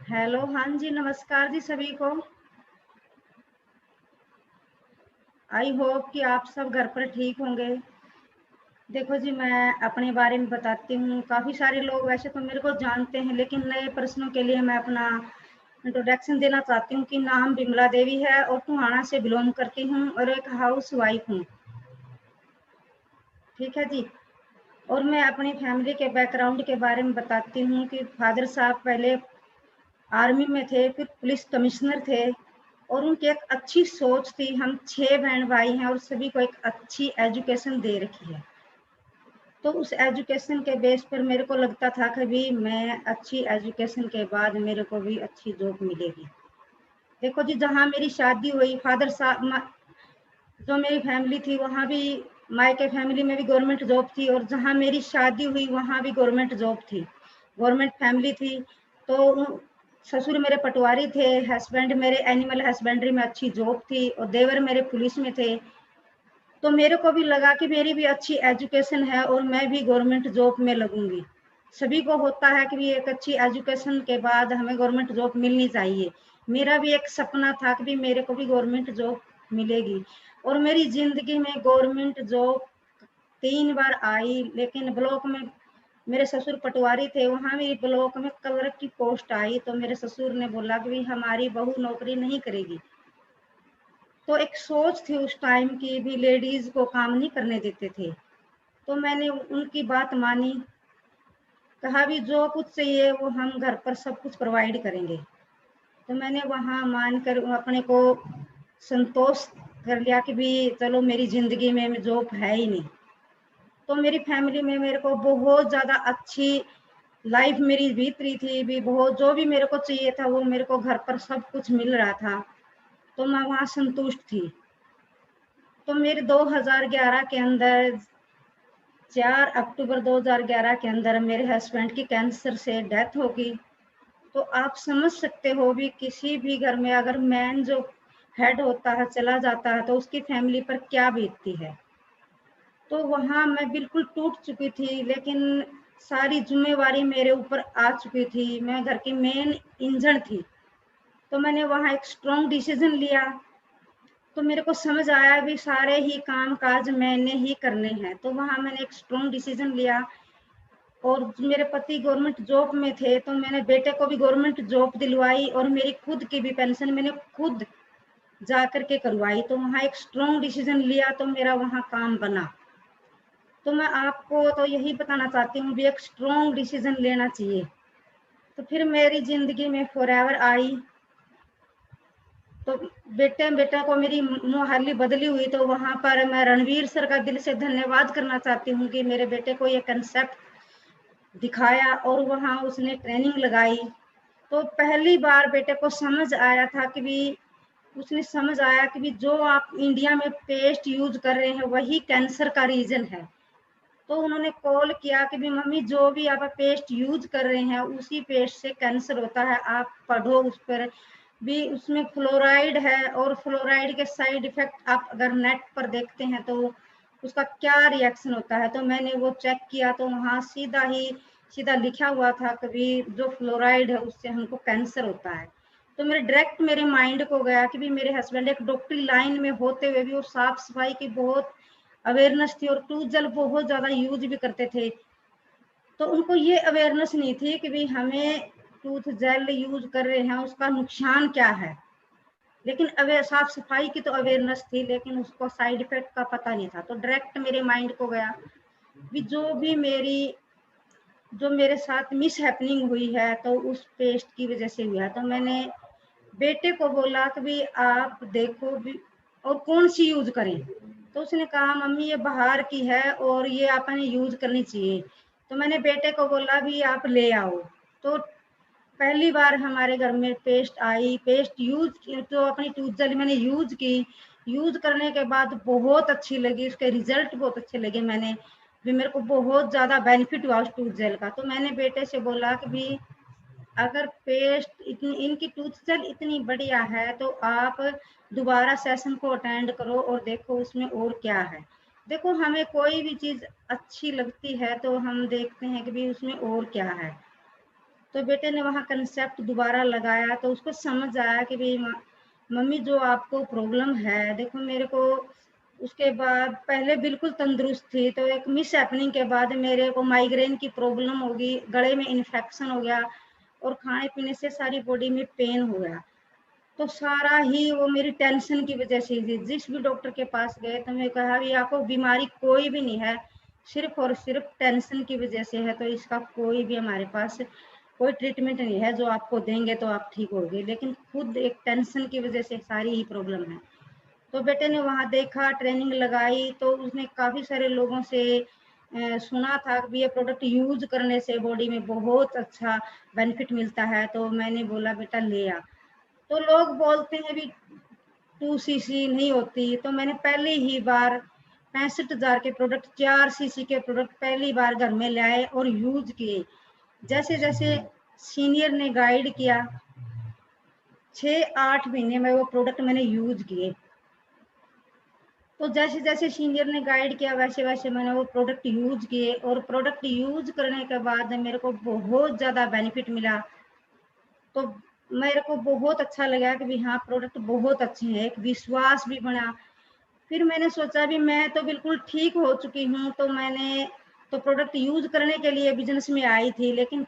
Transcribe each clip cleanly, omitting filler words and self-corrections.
Hello, हाँ जी, नमस्कार जी सभी को। आई होप कि आप सब घर पर ठीक होंगे। देखो जी, मैं अपने बारे में बताती हूँ। काफ़ी सारे लोग वैसे तो मेरे को जानते हैं, लेकिन नए पर्सनों के लिए मैं अपना इंट्रोडक्शन देना चाहती हूँ कि नाम बिमला देवी है और टोहाना से बिलोंग करती हूँ और एक हाउस वाइफ हूँ। ठीक है जी। और मैं अपनी फैमिली के बैकग्राउंड के बारे में बताती हूँ कि फादर साहब पहले आर्मी में थे, फिर पुलिस कमिश्नर थे और उनकी एक अच्छी सोच थी। हम 6 बहन भाई हैं और सभी को एक अच्छी एजुकेशन दे रखी है। तो उस एजुकेशन के बेस पर मेरे को लगता था कि भी मैं अच्छी एजुकेशन के बाद मेरे को भी अच्छी जॉब मिलेगी। देखो जी, जहाँ मेरी शादी हुई, फादर साहब जो मेरी फैमिली थी वहाँ भी, मायके फैमिली में भी गवर्नमेंट जॉब थी और जहाँ मेरी शादी हुई वहाँ भी गवर्नमेंट जॉब थी, गवर्नमेंट फैमिली थी। तो ससुर मेरे पटवारी थे, हस्बैंड मेरे एनिमल हस्बेंड्री में अच्छी जॉब थी और देवर मेरे पुलिस में थे। तो मेरे को भी लगा कि मेरी भी अच्छी एजुकेशन है और मैं भी गवर्नमेंट जॉब में लगूंगी। सभी को होता है कि एक अच्छी एजुकेशन के बाद हमें गवर्नमेंट जॉब मिलनी चाहिए। मेरा भी एक सपना था कि मेरे को भी गवर्नमेंट जॉब मिलेगी और मेरी जिंदगी में गवर्नमेंट जॉब 3 बार आई, लेकिन ब्लॉक में मेरे ससुर पटवारी थे, वहां मेरी ब्लॉक में क्लर्क की पोस्ट आई तो मेरे ससुर ने बोला कि हमारी बहू नौकरी नहीं करेगी। तो एक सोच थी उस टाइम की भी लेडीज को काम नहीं करने देते थे। तो मैंने उनकी बात मानी, कहा भी जो कुछ चाहिए वो हम घर पर सब कुछ प्रोवाइड करेंगे। तो मैंने वहां मानकर अपने को संतोष कर लिया कि भी चलो मेरी जिंदगी में जॉब है ही नहीं। तो मेरी फैमिली में मेरे को बहुत ज्यादा अच्छी लाइफ मेरी बीत रही थी भी, बहुत जो भी मेरे को चाहिए था वो मेरे को घर पर सब कुछ मिल रहा था। तो मैं वहां संतुष्ट थी। तो मेरे 2011 के अंदर 4 अक्टूबर 2011 के अंदर मेरे हस्बैंड की कैंसर से डेथ हो गई। तो आप समझ सकते हो भी किसी भी घर में अगर मैन जो हेड होता है चला जाता है तो उसकी फैमिली पर क्या बीतती है। तो वहां मैं बिल्कुल टूट चुकी थी, लेकिन सारी जिम्मेवारी मेरे ऊपर आ चुकी थी। मैं घर की मेन इंजन थी। तो मैंने वहां एक स्ट्रॉन्ग डिसीजन लिया। तो मेरे को समझ आया भी सारे ही काम काज मैंने ही करने हैं। तो वहां मैंने एक स्ट्रॉन्ग डिसीजन लिया और मेरे पति गवर्नमेंट जॉब में थे तो मैंने बेटे को भी गवर्नमेंट जॉब दिलवाई और मेरी खुद की भी पेंशन मैंने खुद जा करके करवाई। तो वहां एक स्ट्रॉन्ग डिसीजन लिया तो मेरा वहां काम बना। तो मैं आपको तो यही बताना चाहती हूँ भी एक स्ट्रॉन्ग डिसीजन लेना चाहिए। तो फिर मेरी जिंदगी में फॉरएवर आई। तो बेटे बेटा को मेरी मुहाली बदली हुई। तो वहां पर मैं रणवीर सर का दिल से धन्यवाद करना चाहती हूँ कि मेरे बेटे को ये कंसेप्ट दिखाया और वहां उसने ट्रेनिंग लगाई। तो पहली बार बेटे को समझ आया था कि भी उसने समझ आया कि भी जो आप इंडिया में पेस्ट यूज कर रहे हैं वही कैंसर का रीजन है। तो उन्होंने कॉल किया कि भी मम्मी जो भी आप पेस्ट यूज कर रहे हैं उसी पेस्ट से कैंसर होता है, आप पढ़ो उस पर भी। उसमें फ्लोराइड है और फ्लोराइड के साइड इफेक्ट आप अगर नेट पर देखते हैं तो उसका क्या रिएक्शन होता है। तो मैंने वो चेक किया तो वहां सीधा लिखा हुआ था कि जो फ्लोराइड है उससे हमको कैंसर होता है। तो मेरे डायरेक्ट मेरे माइंड को गया कि भी मेरे हस्बैंड एक डॉक्टरी लाइन में होते हुए भी वो साफ सफाई की बहुत अवेयरनेस थी और टूथ जेल बहुत ज्यादा यूज भी करते थे। तो उनको ये अवेयरनेस नहीं थी कि भी हमें टूथ जेल यूज कर रहे हैं उसका नुकसान क्या है। लेकिन अवेयर साफ सफाई की तो अवेयरनेस थी, लेकिन उसको साइड इफेक्ट का पता नहीं था। तो डायरेक्ट मेरे माइंड को गया भी जो मेरे साथ मिस हैपनिंग हुई है तो उस पेस्ट की वजह से हुआ। तो मैंने बेटे को बोला कि भी आप देखो भी और कौन सी यूज करें। तो उसने कहा मम्मी ये बाहर की है और ये आपने यूज करनी चाहिए। तो मैंने बेटे को बोला भी आप ले आओ। तो पहली बार हमारे घर में पेस्ट आई, पेस्ट यूज की तो अपनी टूथ जेल मैंने यूज की। यूज करने के बाद बहुत अच्छी लगी, उसके रिजल्ट बहुत अच्छे लगे। मैंने भी मेरे को बहुत ज्यादा बेनिफिट हुआ उस टूथ जेल का। तो मैंने बेटे से बोला कि भी अगर पेस्ट इतनी इनकी टूथ जेल इतनी बढ़िया है तो आप दोबारा सेशन को अटेंड करो और देखो उसमें और क्या है। देखो हमें कोई भी चीज अच्छी लगती है तो हम देखते हैं कि भी उसमें और क्या है। तो बेटे ने वहाँ कंसेप्ट दोबारा लगाया तो उसको समझ आया कि भाई मम्मी जो आपको प्रॉब्लम है, देखो मेरे को उसके बाद पहले बिल्कुल तंदुरुस्त थी, तो एक मिस हैपनिंग के बाद मेरे को माइग्रेन की प्रॉब्लम हो गई, गले में इन्फेक्शन हो गया और खाने पीने से सारी बॉडी में पेन हो गया। तो सारा ही वो मेरी टेंशन की वजह से थी। जिस भी डॉक्टर के पास गए तो मैं कहा भी आपको बीमारी कोई भी नहीं है, सिर्फ और सिर्फ टेंशन की वजह से है, तो इसका कोई भी हमारे पास कोई ट्रीटमेंट नहीं है जो आपको देंगे तो आप ठीक होगे, लेकिन खुद एक टेंशन की वजह से सारी ही प्रॉब्लम है। तो बेटे ने वहाँ देखा, ट्रेनिंग लगाई, तो उसने काफ़ी सारे लोगों से सुना था कि ये प्रोडक्ट यूज करने से बॉडी में बहुत अच्छा बेनिफिट मिलता है। तो मैंने बोला बेटा ले आ। तो लोग बोलते हैं भी 2 सीसी नहीं होती, तो मैंने पहली ही बार 65,000 के प्रोडक्ट, 4 सीसी के प्रोडक्ट पहली बार घर में लाए और यूज किए। जैसे जैसे सीनियर ने गाइड किया, 6-8 महीने में वो प्रोडक्ट मैंने यूज किए। तो जैसे जैसे सीनियर ने गाइड किया वैसे वैसे मैंने वो प्रोडक्ट यूज किए, और प्रोडक्ट यूज करने के बाद मेरे को बहुत ज़्यादा बेनिफिट मिला। तो मेरे को बहुत अच्छा लगा कि भी हाँ प्रोडक्ट बहुत अच्छे हैं, एक विश्वास भी बना। फिर मैंने सोचा भी मैं तो बिल्कुल ठीक हो चुकी हूँ, तो मैंने तो प्रोडक्ट यूज करने के लिए बिजनेस में आई थी, लेकिन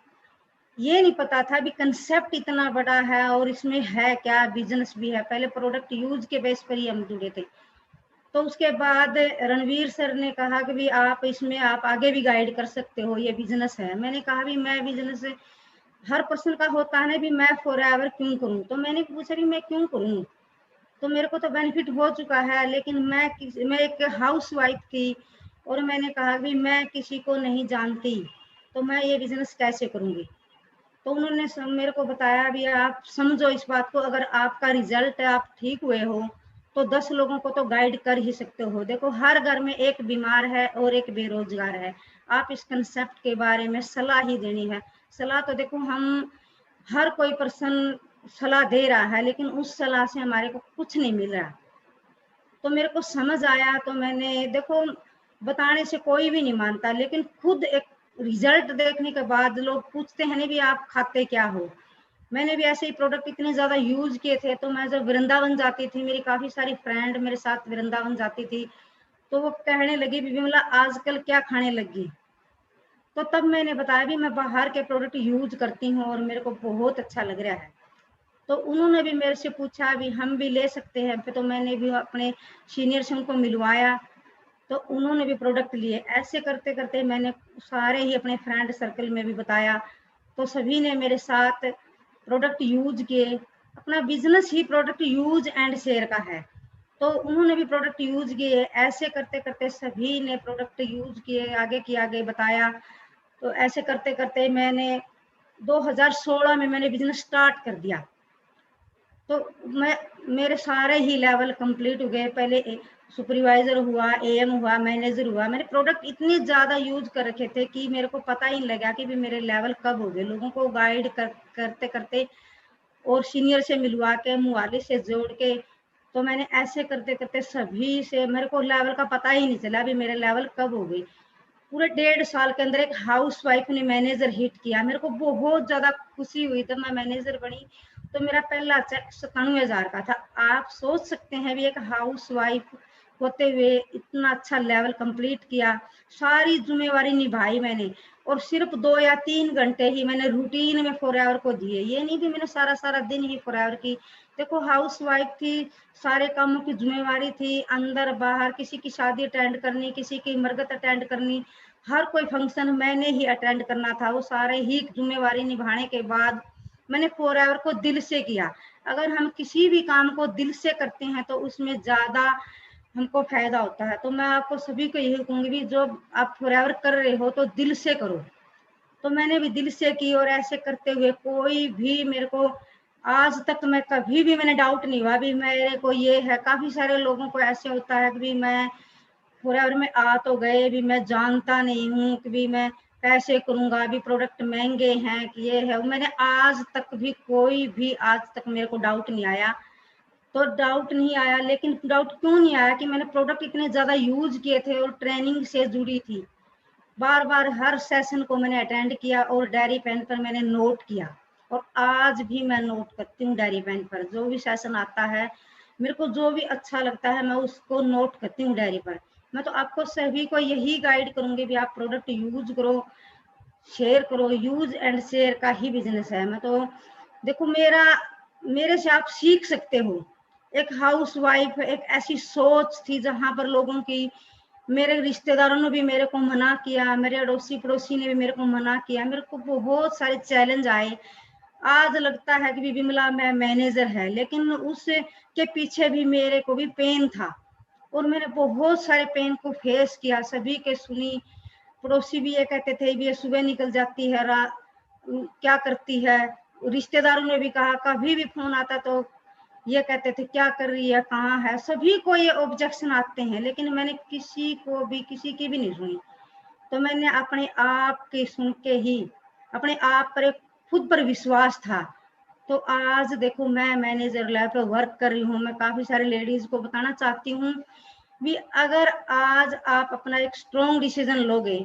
ये नहीं पता था भी कंसेप्ट इतना बड़ा है और इसमें है क्या, बिजनेस भी है। पहले प्रोडक्ट यूज के बेस पर ही हम जुड़े थे। तो उसके बाद रणवीर सर ने कहा कि भी आप इसमें आप आगे भी गाइड कर सकते हो, ये बिजनेस है। मैंने कहा भी मैं बिजनेस हर पर्सन का होता है ना भी मैं फॉर एवर क्यों करूं, तो मैंने पूछा भी मैं क्यों करूं, तो मेरे को तो बेनिफिट हो चुका है, लेकिन मैं एक हाउस वाइफ थी और मैंने कहा भी मैं किसी को नहीं जानती, तो मैं ये बिजनेस कैसे करूंगी। तो उन्होंने मेरे को बताया भी आप समझो इस बात को, अगर आपका रिजल्ट आप ठीक हुए हो तो 10 लोगों को तो गाइड कर ही सकते हो। देखो हर घर में एक बीमार है और एक बेरोजगार है, आप इस कंसेप्ट के बारे में सलाह ही देनी है। सलाह तो देखो हम हर कोई पर्सन सलाह दे रहा है, लेकिन उस सलाह से हमारे को कुछ नहीं मिल रहा। तो मेरे को समझ आया, तो मैंने देखो बताने से कोई भी नहीं मानता, लेकिन खुद एक रिजल्ट देखने के बाद लोग पूछते हैं ना भी आप खाते क्या हो। मैंने भी ऐसे ही प्रोडक्ट इतने ज्यादा यूज किए थे, तो मैं जब वृंदावन जाती थी, मेरी काफी सारी फ्रेंड मेरे साथ वृंदावन जाती थी, तो वो कहने लगी भी विमला आजकल क्या खाने लगी। तो तब मैंने बताया भी मैं बाहर के प्रोडक्ट यूज करती हूँ और मेरे को बहुत अच्छा लग रहा है। तो उन्होंने भी मेरे से पूछा भी हम भी ले सकते हैं, तो मैंने भी अपने सीनियर से उनको मिलवाया, तो उन्होंने भी प्रोडक्ट लिए। ऐसे करते करते मैंने सारे ही अपने फ्रेंड सर्कल में भी बताया, तो सभी ने मेरे साथ प्रोडक्ट यूज किए। अपना business he product use and share का है, तो उन्होंने भी प्रोडक्ट यूज किए। ऐसे करते करते सभी ने प्रोडक्ट यूज किए, आगे की आगे बताया। तो ऐसे करते करते मैंने 2016 में मैंने बिजनेस स्टार्ट कर दिया। तो मैं मेरे सारे ही लेवल कंप्लीट हो गए। पहले सुपरवाइजर हुआ, एएम हुआ, मैनेजर हुआ। मैंने प्रोडक्ट इतने ज्यादा यूज कर रखे थे कि मेरे को पता ही नहीं लगा कि भी मेरे लेवल कब हो गए। लोगों को गाइड करते करते और सीनियर से मिलवा के, मुआली से जोड़ के, तो मैंने ऐसे करते करते सभी से मेरे को लेवल का पता ही नहीं चला भी मेरे लेवल कब हो गई। पूरे 1.5 साल के अंदर एक हाउस वाइफ ने मैनेजर हिट किया। मेरे को बहुत ज्यादा खुशी हुई जब मैं मैनेजर बनी। तो मेरा पहला चेक 97,000 का था। आप सोच सकते हैं भी एक हाउस वाइफ होते हुए इतना अच्छा लेवल कंप्लीट किया, सारी जिम्मेवारी निभाई मैंने, और सिर्फ 2 या 3 घंटे ही मैंने रूटीन में फॉरएवर को दिए। ये नहीं कि मैंने सारा सारा दिन ही फॉरएवर की। देखो हाउस वाइफ थी, सारे कामों की जिम्मेवारी थी, अंदर बाहर, किसी की शादी अटेंड करनी, किसी की मरगत अटेंड करनी, हर कोई फंक्शन मैंने ही अटेंड करना था। वो सारे ही जिम्मेवारी निभाने के बाद मैंने फॉरएवर को दिल से किया। अगर हम किसी भी काम को दिल से करते हैं तो उसमें ज्यादा हमको फायदा होता है। तो मैं आपको सभी को यही कहूंगी भी जो आप फॉरएवर कर रहे हो तो दिल से करो। तो मैंने भी दिल से की, और ऐसे करते हुए कोई भी मेरे को आज तक मैं कभी भी मैंने डाउट नहीं हुआ भी मेरे को ये है। काफी सारे लोगों को ऐसे होता है कि भी मैं फॉरएवर में आ तो गए भी मैं जानता नहीं हूँ कि भी मैं कैसे करूंगा, अभी प्रोडक्ट महंगे हैं कि ये है। मैंने आज तक भी कोई भी आज तक मेरे को डाउट नहीं आया। तो डाउट नहीं आया। लेकिन डाउट क्यों नहीं आया कि मैंने प्रोडक्ट इतने ज़्यादा यूज किए थे और ट्रेनिंग से जुड़ी थी, बार बार हर सेशन को मैंने अटेंड किया और डायरी पेन पर मैंने नोट किया, और आज भी मैं नोट करती हूँ डायरी पेन पर। जो भी सेशन आता है, मेरे को जो भी अच्छा लगता है मैं उसको नोट करती हूँ डायरी पर। मैं तो आपको सभी को यही गाइड करूंगी भी आप प्रोडक्ट यूज करो, शेयर करो। यूज एंड शेयर का ही बिजनेस है। मैं तो देखो, मेरे से आप सीख सकते हो। एक हाउस वाइफ, एक ऐसी सोच थी जहां पर लोगों की, मेरे रिश्तेदारों ने भी मेरे को मना किया, मेरे अड़ोसी पड़ोसी ने भी मेरे को मना किया, मेरे को बहुत सारे चैलेंज आए। आज लगता है कि विमला मैं मैनेजर है, लेकिन उसके पीछे भी मेरे को भी पेन था, और मैंने बहुत सारे पेन को फेस किया, सभी के सुनी। पड़ोसी भी ये कहते थे भी ये सुबह निकल जाती है, क्या करती है। रिश्तेदारों ने भी कहा, कभी भी फोन आता तो ये कहते थे क्या कर रही है, कहाँ है। सभी को ये ऑब्जेक्शन आते हैं, लेकिन मैंने किसी की भी नहीं सुनी। तो मैंने अपने आप की सुन के ही अपने आप पर, खुद पर विश्वास था। तो आज देखो मैं मैनेजर लेवल पे वर्क कर रही हूँ। मैं काफी सारे लेडीज को बताना चाहती हूँ भी अगर आज आप अपना एक स्ट्रॉन्ग डिसीजन लोगे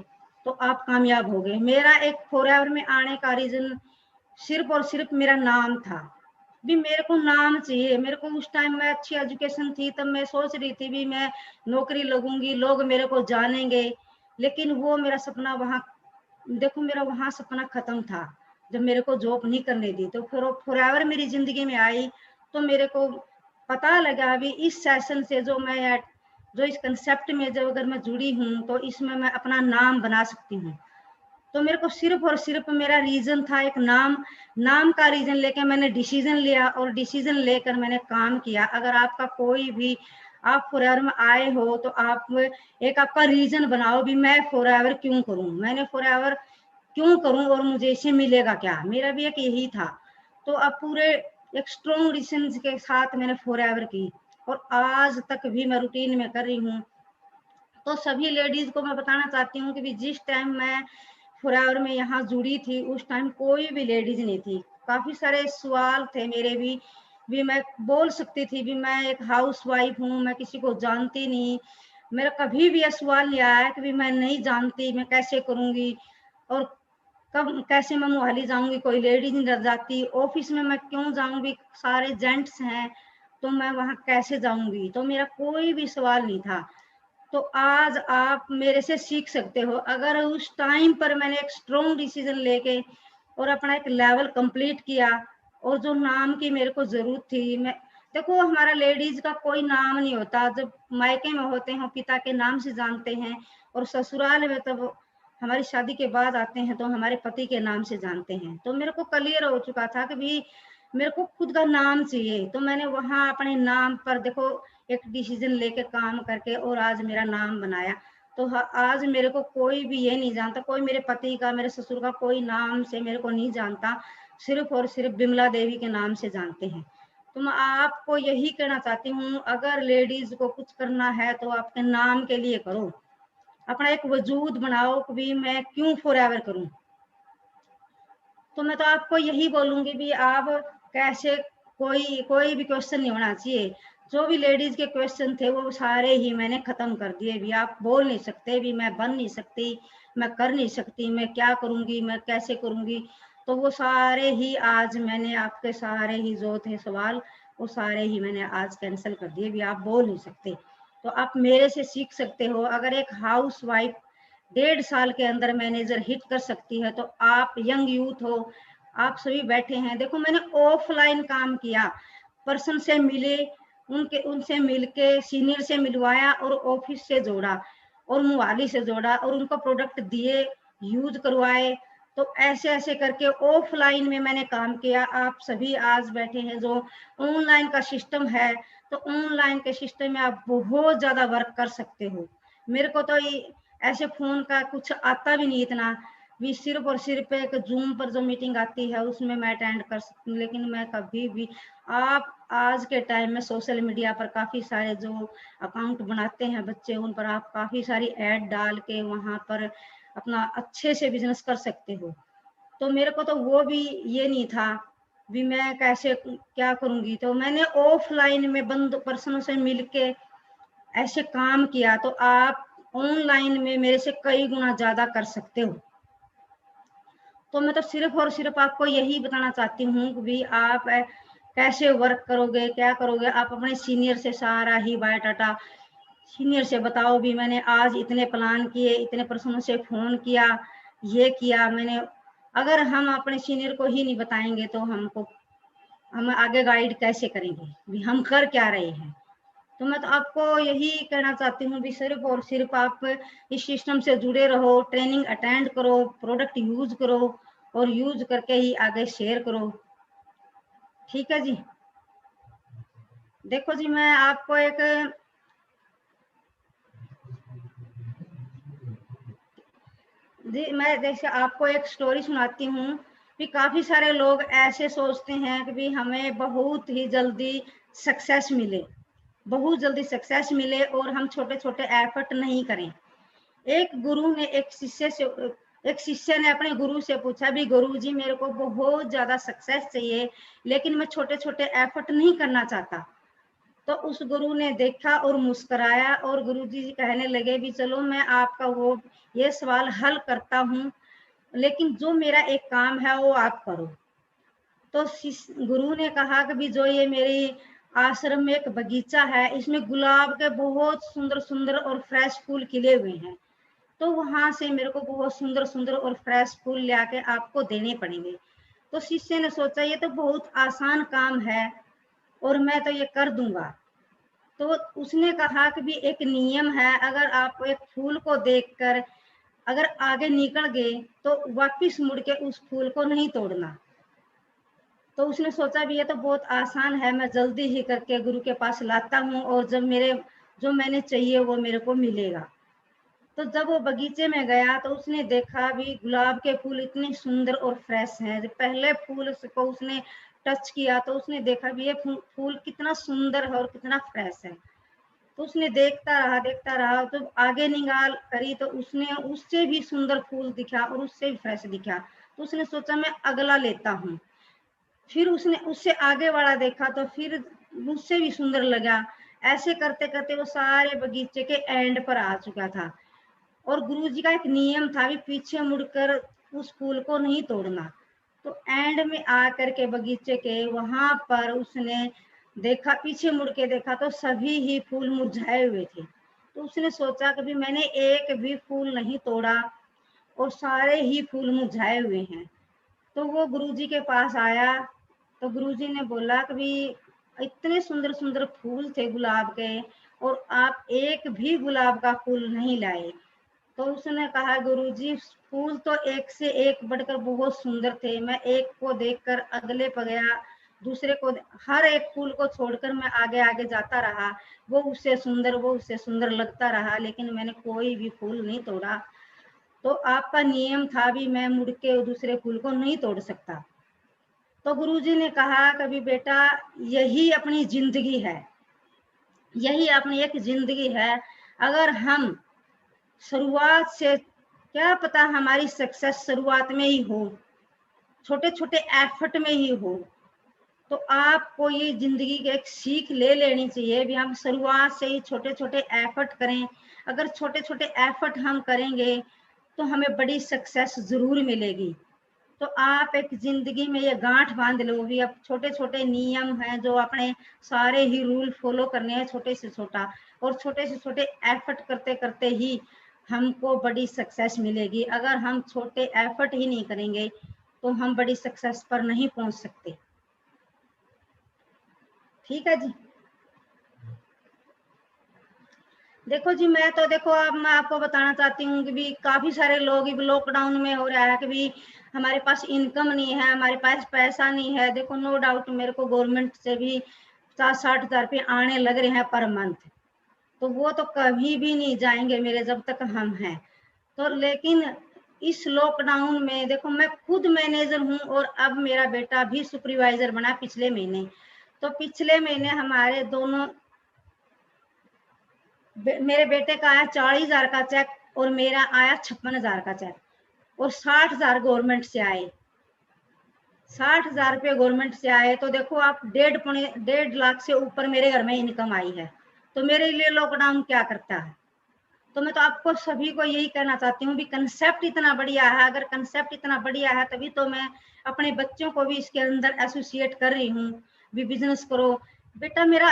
तो आप कामयाब होगे। मेरा एक फॉरएवर में आने का रीजन सिर्फ और सिर्फ मेरा नाम था। भी मेरे को नाम चाहिए। मेरे को उस टाइम में अच्छी एजुकेशन थी, तब मैं सोच रही थी भी मैं नौकरी लगूंगी, लोग मेरे को जानेंगे। लेकिन वो मेरा सपना वहां, देखो मेरा वहां सपना खत्म था जब मेरे को जॉब नहीं करने दी। तो फिर फॉरएवर मेरी जिंदगी में आई, तो मेरे को पता लगा भी इस सेशन से जो इस कंसेप्ट में जो अगर मैं जुड़ी हूँ तो इसमें मैं अपना नाम बना सकती हूँ। तो मेरे को सिर्फ और सिर्फ मेरा रीजन था एक नाम का रीजन लेके मैंने डिसीजन लिया, और डिसीजन लेकर मैंने काम किया। अगर आपका कोई भी, आप फॉरएवर में आए हो तो आप एक आपका रीजन बनाओ भी मैं फॉरएवर क्यों करूं, मैंने फॉरएवर क्यों करूं और मुझे इससे मिलेगा क्या। मेरा भी एक यही था। तो अब पूरे एक स्ट्रॉन्ग डिसीजन के साथ मैंने फॉरएवर की, और आज तक भी मैं रूटीन में कर रही हूँ। तो सभी लेडीज को मैं बताना चाहती हूँ कि जिस टाइम मैं फॉरएवर में यहाँ जुड़ी थी उस टाइम कोई भी लेडीज नहीं थी। काफी सारे सवाल थे मेरे भी मैं बोल सकती थी भी मैं एक हाउस वाइफ हूँ, मैं किसी को जानती नहीं। मेरा कभी भी यह सवाल नहीं आया कि भी मैं नहीं जानती, मैं कैसे करूंगी, और कब कैसे मैं मोहाली जाऊंगी, कोई लेडीज नहीं रह जाती। ऑफिस में मैं क्यों जाऊंगी, सारे जेंट्स हैं, तो मैं वहां कैसे जाऊंगी। तो मेरा कोई भी सवाल नहीं था। तो आज आप मेरे से सीख सकते हो। अगर उस टाइम पर मैंने एक स्ट्रॉन्ग डिसीजन लेके और अपना एक लेवल कंप्लीट किया, और जो नाम की मेरे को जरूरत थी, मैं देखो हमारा लेडीज का कोई नाम नहीं होता। जब मायके में होते हैं पिता के नाम से जानते हैं, और ससुराल में तब हमारी शादी के बाद आते हैं तो हमारे पति के नाम से जानते हैं। तो मेरे को क्लियर हो चुका था कि भी मेरे को खुद का नाम चाहिए। तो मैंने वहां अपने नाम पर देखो एक डिसीजन लेके काम करके और आज मेरा नाम बनाया। तो आज मेरे को कोई भी ये नहीं जानता, कोई मेरे पति का, मेरे ससुर का कोई नाम से मेरे को नहीं जानता, सिर्फ और सिर्फ बिमला देवी के नाम से जानते हैं। तो मैं आपको यही कहना चाहती हूँ, अगर लेडीज को कुछ करना है तो आपके नाम के लिए करो, अपना एक वजूद बनाओ कि भी मैं क्यों फॉरएवर करूं। तो मैं तो आपको यही बोलूंगी भी आप कैसे, कोई भी क्वेश्चन नहीं होना चाहिए। जो भी लेडीज के क्वेश्चन थे वो सारे ही मैंने खत्म कर दिए। भी आप बोल नहीं सकते भी मैं बन नहीं सकती, मैं कर नहीं सकती, मैं क्या करूंगी, मैं कैसे करूंगी। तो वो सारे ही आज मैंने आपके सारे ही जो थे सवाल, वो सारे ही मैंने आज कैंसिल कर दिए। भी आप बोल नहीं सकते तो आप मेरे से सीख सकते हो। अगर एक हाउस वाइफ 1.5 साल के अंदर मैनेजर हिट कर सकती है, तो आप यंग यूथ हो, आप सभी बैठे हैं। देखो मैंने ऑफलाइन काम किया, पर्सन से मिले, उनसे मिलके सीनियर से मिलवाया, और ऑफिस से जोड़ा, और मोहाली से जोड़ा, और उनको प्रोडक्ट दिए, यूज करवाए। तो ऐसे ऐसे करके ऑफलाइन में मैंने काम किया। आप सभी आज बैठे हैं जो ऑनलाइन का सिस्टम है, तो ऑनलाइन के सिस्टम में आप बहुत ज्यादा वर्क कर सकते हो। मेरे को तो ऐसे फोन का कुछ आता भी नहीं इतना, भी सिर्फ और सिर्फ एक जूम पर जो मीटिंग आती है उसमें मैं अटेंड कर सकती हूँ। लेकिन मैं कभी भी, आप आज के टाइम में सोशल मीडिया पर काफी सारे जो अकाउंट बनाते हैं बच्चे, उन पर आप काफी सारी ऐड डाल के वहां पर अपना अच्छे से बिजनेस कर सकते हो। तो मेरे को तो वो भी ये नहीं था भी मैं कैसे क्या करूंगी। तो मैंने ऑफलाइन में बंद पर्सनों से मिलके ऐसे काम किया, तो आप ऑनलाइन में मेरे से कई गुना ज्यादा कर सकते हो। तो मैं तो सिर्फ और सिर्फ आपको यही बताना चाहती हूँ कि भी आप कैसे वर्क करोगे, क्या करोगे। आप अपने सीनियर से सारा ही बायोडाटा, सीनियर से बताओ भी मैंने आज इतने प्लान किए, इतने पर्सनों से फोन किया, ये किया मैंने। अगर हम अपने सीनियर को ही नहीं बताएंगे तो हम आगे गाइड कैसे करेंगे भी हम कर क्या रहे हैं। तो मैं तो आपको यही कहना चाहती हूँ भी सिर्फ और सिर्फ आप इस सिस्टम से जुड़े रहो, ट्रेनिंग अटेंड करो, प्रोडक्ट यूज करो और यूज करके ही आगे शेयर करो। ठीक है जी। देखो जी, मैं आपको एक जी मैं जैसे आपको एक स्टोरी सुनाती हूँ कि काफी सारे लोग ऐसे सोचते हैं कि भी हमें बहुत ही जल्दी सक्सेस मिले, बहुत जल्दी सक्सेस मिले और हम छोटे छोटे एफर्ट नहीं करें। एक गुरु ने एक शिष्य ने अपने गुरु से पूछा भी गुरु जी मेरे को बहुत ज्यादा सक्सेस चाहिए, लेकिन मैं छोटे छोटे एफर्ट नहीं करना चाहता। तो उस गुरु ने देखा और मुस्कुराया और गुरु जी कहने लगे भी चलो मैं आपका वो ये सवाल हल करता हूँ, लेकिन जो मेरा एक काम है वो आप करो। तो गुरु ने कहा कि भी जो ये मेरी आश्रम में एक बगीचा है, इसमें गुलाब के बहुत सुंदर सुंदर और फ्रेश फूल खिले हुए हैं, तो वहां से मेरे को बहुत सुंदर सुंदर और फ्रेश फूल ले आके आपको देने पड़ेंगे। तो शिष्य ने सोचा ये तो बहुत आसान काम है और मैं तो ये कर दूंगा। तो उसने कहा कि भी एक नियम है, अगर आप एक फूल को देखकर अगर आगे निकल गए तो वापिस मुड़ के उस फूल को नहीं तोड़ना। तो उसने सोचा भी ये तो बहुत आसान है, मैं जल्दी ही करके गुरु के पास लाता हूँ और जब मेरे जो मैंने चाहिए वो मेरे को मिलेगा। तो जब वो बगीचे में गया तो उसने देखा भी गुलाब के फूल इतने सुंदर और फ्रेश हैं। जब पहले फूल को उसने टच किया तो उसने देखा भी ये फूल कितना सुंदर है और कितना फ्रेश है। तो उसने देखता रहा तो आगे निगाह करी तो उसने उससे भी सुंदर फूल दिखा और उससे भी फ्रेश दिखा। तो उसने सोचा मैं अगला लेता हूँ। फिर उसने उससे आगे वाला देखा तो फिर उससे भी सुंदर लगा। ऐसे करते करते वो सारे बगीचे के एंड पर आ चुका था और गुरुजी का एक नियम था भी पीछे मुड़कर उस फूल को नहीं तोड़ना। तो एंड में आकर के बगीचे के वहां पर उसने देखा, पीछे मुड़ के देखा तो सभी ही फूल मुरझाए हुए थे। तो उसने सोचा कभी मैंने एक भी फूल नहीं तोड़ा और सारे ही फूल मुरझाए हुए हैं। तो वो गुरुजी के पास आया तो गुरुजी ने बोला कि इतने सुंदर सुंदर फूल थे गुलाब के और आप एक भी गुलाब का फूल नहीं लाए। तो उसने कहा गुरुजी फूल तो एक से एक बढ़कर बहुत सुंदर थे, मैं एक को देखकर अगले पर गया, दूसरे को, हर एक फूल को छोड़कर मैं आगे आगे जाता रहा, वो उससे सुंदर लगता रहा, लेकिन मैंने कोई भी फूल नहीं तोड़ा। तो आपका नियम था भी मैं मुड़ के दूसरे फूल को नहीं तोड़ सकता। तो गुरुजी ने कहा कभी बेटा यही अपनी जिंदगी है, यही अपनी एक जिंदगी है। अगर हम शुरुआत से, क्या पता हमारी सक्सेस शुरुआत में ही हो, छोटे छोटे एफर्ट में ही हो, तो आपको ये जिंदगी की एक सीख ले लेनी चाहिए भी हम शुरुआत से ही छोटे छोटे एफर्ट करें। अगर छोटे छोटे एफर्ट हम करेंगे तो हमें बड़ी सक्सेस जरूर मिलेगी। तो आप एक जिंदगी में ये गांठ बांध लो भी अब छोटे छोटे नियम हैं जो अपने सारे ही रूल फॉलो करने हैं, छोटे से छोटा, और छोटे से छोटे एफर्ट करते करते ही हमको बड़ी सक्सेस मिलेगी। अगर हम छोटे एफर्ट ही नहीं करेंगे तो हम बड़ी सक्सेस पर नहीं पहुंच सकते। ठीक है जी। देखो जी मैं तो देखो अब मैं आपको बताना चाहती हूँ कि भी काफी सारे लोग लॉकडाउन में हो रहा है कि भी हमारे पास इनकम नहीं है, हमारे पास पैसा नहीं है। देखो नो डाउट मेरे को गवर्नमेंट से भी 50-60 हजार रुपये आने लग रहे हैं पर मंथ, तो वो तो कभी भी नहीं जाएंगे मेरे जब तक हम हैं। तो लेकिन इस लॉकडाउन में देखो मैं खुद मैनेजर हूँ और अब मेरा बेटा भी सुपरवाइजर बना पिछले महीने। तो पिछले महीने हमारे दोनों मेरे बेटे का आया 40,000 का चेक और मेरा आया 56,000 का चेक और 60,000 गवर्नमेंट से आए। 60,000 रुपये गवर्नमेंट से आए, तो देखो आप 1.5 लाख से ऊपर मेरे घर में इनकम आई है, तो मेरे लिए लॉकडाउन क्या करता है। तो मैं तो आपको सभी को यही कहना चाहती हूँ भी कंसेप्ट इतना बढ़िया है, अगर कंसेप्ट इतना बढ़िया है तभी तो मैं अपने बच्चों को भी इसके अंदर एसोसिएट कर रही हूँ भी बिजनेस करो। बेटा मेरा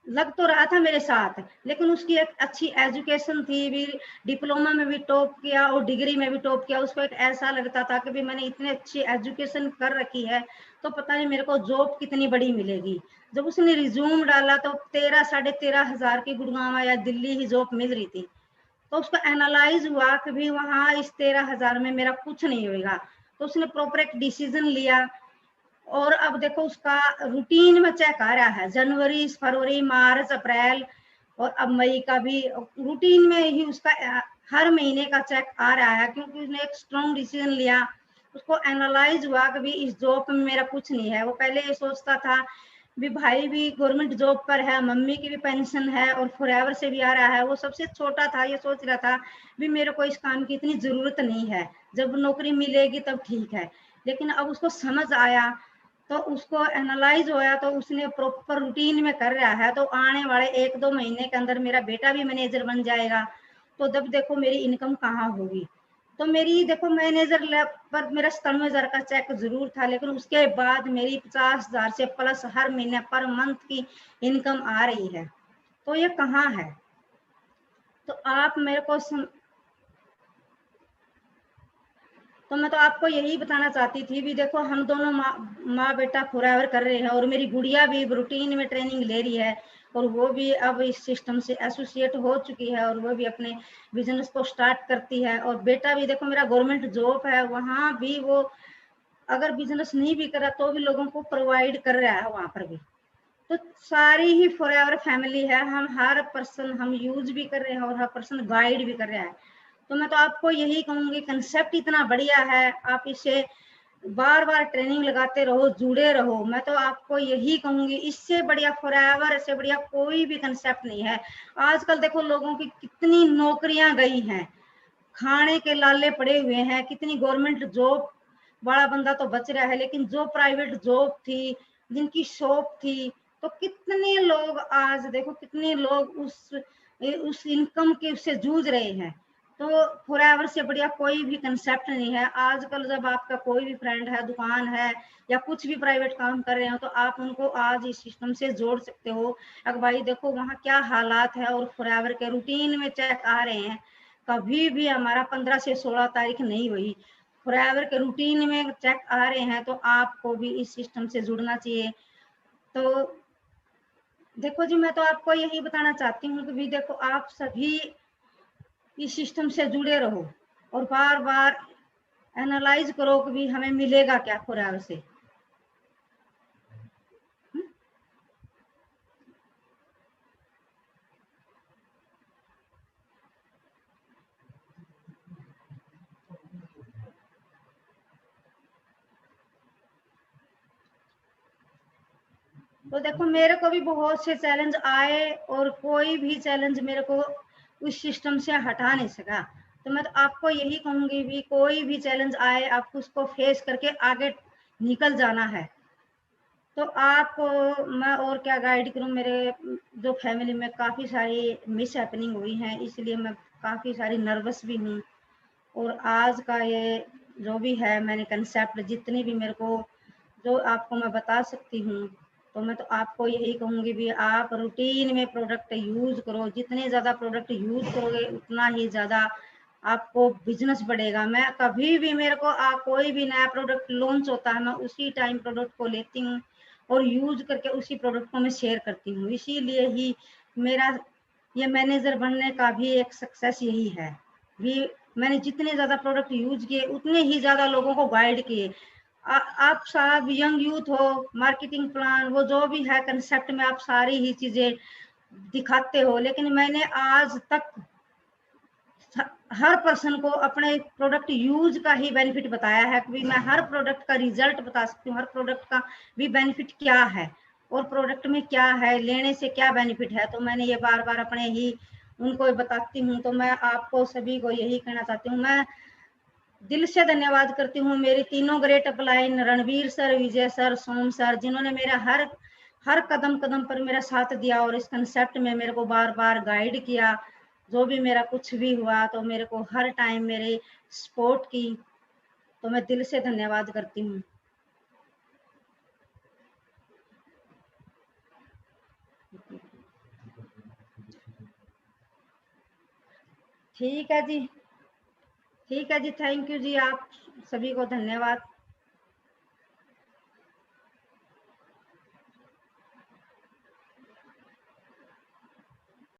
लग तो रहा था मेरे साथ, लेकिन उसकी एक अच्छी एजुकेशन थी भी, डिप्लोमा में भी टॉप किया और डिग्री में भी टॉप किया। उसको एक ऐसा लगता था कि भी मैंने इतनी अच्छी एजुकेशन कर रखी है तो पता नहीं मेरे को जॉब कितनी बड़ी मिलेगी। जब उसने रिज्यूम डाला तो 13-13,500 की गुड़गांव या दिल्ली ही जॉब मिल रही थी। तो उसका एनालाइज हुआ कि भी वहां इस 13,000 में मेरा कुछ नहीं होगा, तो उसने प्रॉपर एक डिसीजन लिया। और अब देखो उसका रूटीन में चेक आ रहा है, जनवरी फरवरी मार्च अप्रैल और अब मई का भी रूटीन में ही उसका हर महीने का चेक आ रहा है, क्योंकि उसने एक स्ट्रॉन्ग डिसीजन लिया। उसको एनालाइज हुआ कि भी इस जॉब में मेरा कुछ नहीं है। वो पहले ये सोचता था भी भाई भी गवर्नमेंट जॉब पर है, मम्मी की भी पेंशन है और फॉरएवर से भी आ रहा है। वो सबसे छोटा था, ये सोच रहा था भी मेरे को इस काम की इतनी जरूरत नहीं है, जब नौकरी मिलेगी तब ठीक है। लेकिन अब उसको समझ आया, तो उसको एनालाइज होया, तो उसने प्रॉपर रूटीन में कर रहा है। तो आने वाले 1-2 महीने के अंदर मेरा बेटा भी मैनेजर बन जाएगा, तो जब देखो मेरी इनकम कहाँ होगी। तो मेरी देखो मैनेजर पर मेरा 97,000 का चेक जरूर था, लेकिन उसके बाद मेरी 50,000 से प्लस हर महीने पर मंथ की इनकम आ रही है। तो ये कहाँ है। तो आप मेरे को तो मैं तो आपको यही बताना चाहती थी भी देखो हम दोनों माँ बेटा फॉरएवर कर रहे हैं, और मेरी गुड़िया भी रूटीन में ट्रेनिंग ले रही है, और वो भी अब इस सिस्टम से एसोसिएट हो चुकी है, और वो भी अपने बिजनेस को स्टार्ट करती है। और बेटा भी देखो मेरा गवर्नमेंट जॉब है, वहां भी वो अगर बिजनेस नहीं भी कर रहा तो भी लोगों को प्रोवाइड कर रहा है वहां पर भी। तो सारी ही फॉरएवर फैमिली है, हम हर पर्सन हम यूज भी कर रहे हैं और हर पर्सन गाइड भी कर रहा है। तो मैं तो आपको यही कहूंगी कंसेप्ट इतना बढ़िया है, आप इसे बार बार ट्रेनिंग लगाते रहो, जुड़े रहो। मैं तो आपको यही कहूंगी, इससे बढ़िया फॉरएवर से बढ़िया कोई भी कंसेप्ट नहीं है। आजकल देखो लोगों की कितनी नौकरियां गई हैं, खाने के लाले पड़े हुए हैं। कितनी गवर्नमेंट जॉब वाला बंदा तो बच रहा है, लेकिन जो प्राइवेट जॉब थी, जिनकी शॉप थी, तो कितने लोग आज देखो कितने लोग उस इनकम के उससे जूझ रहे हैं। तो फॉरएवर से बढ़िया कोई भी कंसेप्ट नहीं है। आजकल जब आपका कोई भी फ्रेंड है, दुकान है या कुछ भी प्राइवेट काम कर रहे हो, तो आप उनको आज इस सिस्टम से जोड़ सकते हो। अगर भाई देखो वहाँ क्या हालात है, और फॉरएवर के रूटीन में चेक आ रहे हैं, कभी भी हमारा 15 से 16 तारीख नहीं हुई, फॉरएवर के रूटीन में चेक आ रहे हैं, तो आपको भी इस सिस्टम से जुड़ना चाहिए। तो देखो जी मैं तो आपको यही बताना चाहती हूँ कि भी देखो आप सभी इस सिस्टम से जुड़े रहो, और बार बार एनालाइज करो कि भी हमें मिलेगा क्या फॉरएवर से। तो देखो मेरे को भी बहुत से चैलेंज आए, और कोई भी चैलेंज मेरे को उस सिस्टम से हटा नहीं सका। तो मैं तो आपको यही कहूंगी भी कोई भी चैलेंज आए, आपको उसको फेस करके आगे निकल जाना है। तो आपको मैं और क्या गाइड करूं, मेरे जो फैमिली में काफ़ी सारी मिस हैपनिंग हुई हैं, इसलिए मैं काफ़ी सारी नर्वस भी हूँ। और आज का ये जो भी है मैंने कंसेप्ट जितनी भी मेरे को जो आपको मैं बता सकती हूँ, तो मैं तो आपको यही कहूँगी भी आप रूटीन में प्रोडक्ट यूज़ करो। जितने ज़्यादा प्रोडक्ट यूज़ करोगे उतना ही ज़्यादा आपको बिजनेस बढ़ेगा। मैं कभी भी मेरे को कोई भी नया प्रोडक्ट लॉन्च होता है, मैं उसी टाइम प्रोडक्ट को लेती हूँ और यूज करके उसी प्रोडक्ट को मैं शेयर करती हूँ। इसीलिए ही मेरा ये मैनेजर बनने का भी एक सक्सेस यही है भी, मैंने जितने ज्यादा प्रोडक्ट यूज किए उतने ही ज्यादा लोगों को गाइड किए। आप सब यंग यूथ हो, मार्केटिंग प्लान वो जो भी है कंसेप्ट में आप सारी ही चीजें दिखाते हो, लेकिन मैंने आज तक हर पर्सन को अपने प्रोडक्ट यूज का ही बेनिफिट बताया है कि मैं हर प्रोडक्ट का रिजल्ट बता सकती हूँ, हर प्रोडक्ट का भी बेनिफिट क्या है और प्रोडक्ट में क्या है, लेने से क्या बेनिफिट है। तो मैंने ये बार बार अपने ही उनको बताती हूँ। तो मैं आपको सभी को यही कहना चाहती हूँ, मैं दिल से धन्यवाद करती हूँ मेरी तीनों ग्रेट अपलाइन, रणवीर सर, विजय सर, सोम सर, जिन्होंने मेरा हर हर कदम कदम पर मेरा साथ दिया और इस कंसेप्ट में मेरे को बार बार गाइड किया। जो भी मेरा कुछ भी हुआ तो मेरे को हर टाइम मेरे सपोर्ट की, तो मैं दिल से धन्यवाद करती हूँ। ठीक है जी, ठीक है जी, थैंक यू जी, आप सभी को धन्यवाद।